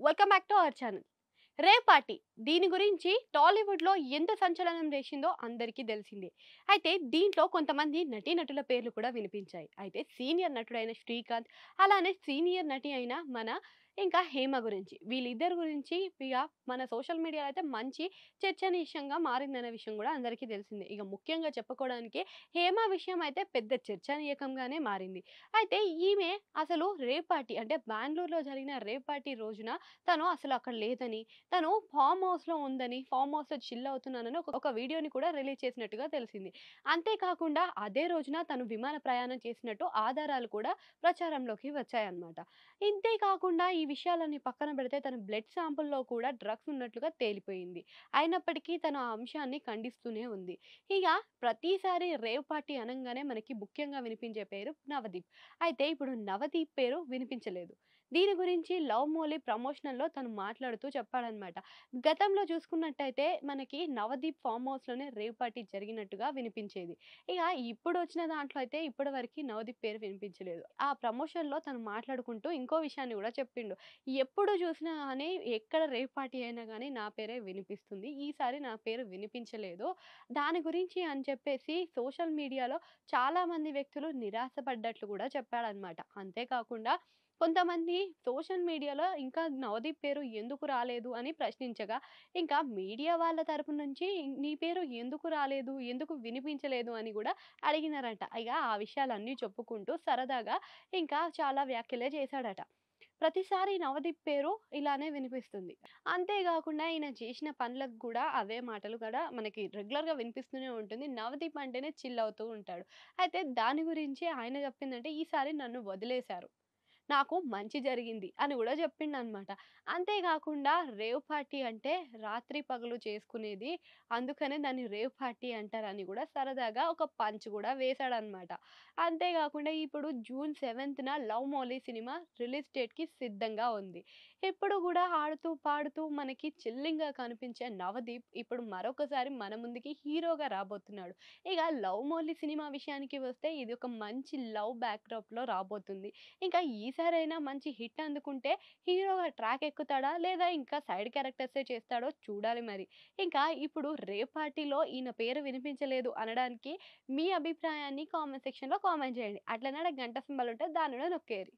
Welcome back to our channel. రేపాటి దీని గురించి టాలీవుడ్‌లో ఎంత సంచలనం రేసిందో అందరికీ తెలిసిందే. అయితే దీంట్లో కొంతమంది నటీనటుల పేర్లు కూడా వినిపించాయి. అయితే సీనియర్ నటుడైన శ్రీకాంత్, అలానే సీనియర్ నటి అయిన మన ఇంకా హేమ గురించి. వీళ్ళిద్దరి గురించి ఇగ మన సోషల్ మీడియాలో అయితే మంచి చర్చనీయాంశంగా మారిందనే విషయం కూడా అందరికీ తెలిసిందే. ఇక ముఖ్యంగా చెప్పుకోవడానికి హేమ విషయం అయితే పెద్ద చర్చనీయకంగానే మారింది. అయితే ఈమె అసలు రేవ్ పార్టీ అంటే బెంగుళూరులో జరిగిన రేవ్ పార్టీ రోజున తను అసలు అక్కడ లేదని, తను ఫార్మ్ హౌస్‌లో ఉందని, ఫార్మ్ హౌస్‌లో చిల్ అవుతున్నానని ఒక వీడియోని కూడా రిలీజ్ చేసినట్టుగా తెలిసింది. అంతేకాకుండా అదే రోజున తను విమాన ప్రయాణం చేసినట్టు ఆధారాలు కూడా ప్రచారంలోకి వచ్చాయన్నమాట. ఇంతే కాకుండా ఈ విషయాలన్నీ పక్కన పెడితే తన బ్లడ్ శాంపుల్‌లో కూడా డ్రగ్స్ ఉన్నట్లుగా తేలిపోయింది. అయినప్పటికీ తను ఆ అంశాన్ని ఖండిస్తూనే ఉంది. ఇగ ప్రతిసారి రేవ్ పార్టీ అనంగానే మనకి ముఖ్యంగా వినిపించే పేరు నవదీప్. అయితే ఇప్పుడు నవదీప్ పేరు వినిపించలేదు. దీని గురించి లవ్ మోలీ ప్రమోషనల్‌లో తను మాట్లాడుతూ చెప్పాడనమాట. గతంలో చూసుకున్నట్టయితే మనకి నవదీప్ ఫార్మ్ హౌస్‌లోనే రేవ్ పార్టీ జరిగినట్టుగా వినిపించేది. ఇక ఇప్పుడొచ్చిన దాంట్లో అయితే ఇప్పటి వరకి నవదీప్ పేరు వినిపించలేదు. ఆ ప్రమోషన్‌లో తను మాట్లాడుకుంటూ ఇంకో విషయాన్ని గూడా చెప్పిండు. ఎప్పుడు చూసినా గానీ ఎక్కడ రేవ్ పార్టీ అయినా గానీ నా పేరే వినిపిస్తుంది. ఈసారి నా పేరు వినిపించలేదు. దాని గురించి అని చెప్పేసి సోషల్ మీడియాలో చాలామంది వ్యక్తులు నిరాశపడ్డట్లు గూడా చెప్పాడనమాట. అంతేకాకుండా కొంతమంది సోషల్ మీడియాలో ఇంకా నవదీప్ పేరు ఎందుకు రాలేదు అని ప్రశ్నించగా, ఇంకా మీడియా వాళ్ళ తరపు నుంచి నీ పేరు ఎందుకు రాలేదు? ఎందుకు వినిపించలేదు? అని గూడా అడిగినారంట. ఇగ ఆ విషయాలన్నీ చెప్పుకుంటూ సరదాగా ఇంకా చాలా వ్యాఖ్యలే చేశాడట. ప్రతిసారి నవదీప్ పేరు ఇలానే వినిపిస్తుంది. అంతే గాకుండా ఈయన చేసిన పనులకు గూడా అవే మాటలు కూడా మనకి రెగ్యులర్‌గా వినిపిస్తూనే ఉంటుంది. నవదీప్ అంటేనే చిల్ అవుతూ ఉంటాడు. అయితే దాని గురించి ఆయన చెప్పిందంటే, "ఈసారి నన్ను వదిలేశారు. నాకు మంచి జరిగింది" అని గూడా జెప్పిండనమాట. అంతే గాకుండా రేవ్ పార్టీ అంటే రాత్రి పగలు చేసుకునేది. అందుకనే దాన్ని రేవ్ పార్టీ అంటారని గూడా సరదాగా ఒక పంచ్ గూడా వేశాడనమాట. అంతే గాకుండా ఇప్పుడు జూన్ 7న 'లవ్ మోలీ' సినిమా రిలీజ్ డేట్‌కి సిద్ధంగా ఉంది. ఇప్పుడు గూడా ఆడుతూ, పాడుతూ మనకి చిల్లింగ్‌గా కనిపించే నవదీప్ ఇప్పుడు మరొకసారి మన ముందుకి హీరోగా రాబోతున్నాడు. ఇగ 'లవ్ మోలీ' సినిమా విషయానికి వస్తే ఇది ఒక మంచి లవ్ బ్యాక్‌డ్రాప్‌లో రాబోతుంది. ఇంకా ఈసారైనా మంచి హిట్ అందుకుంటే హీరోగా ట్రాక్ ఎక్కుతాడా? లేదా ఇంకా సైడ్ క్యారెక్టర్సే చేస్తాడో చూడాలి మరి. ఇంకా ఇప్పుడు 'రేవ్ పార్టీలో' ఈయన పేరు వినిపించలేదు అనడానికి మీ అభిప్రాయాన్ని కామెంట్ సెక్షన్‌లో కామెంట్ చేయండి. అట్లనే ఆడ గంట సింబల్ ఉంటది దాన్ని కూడా నొక్కేయండి.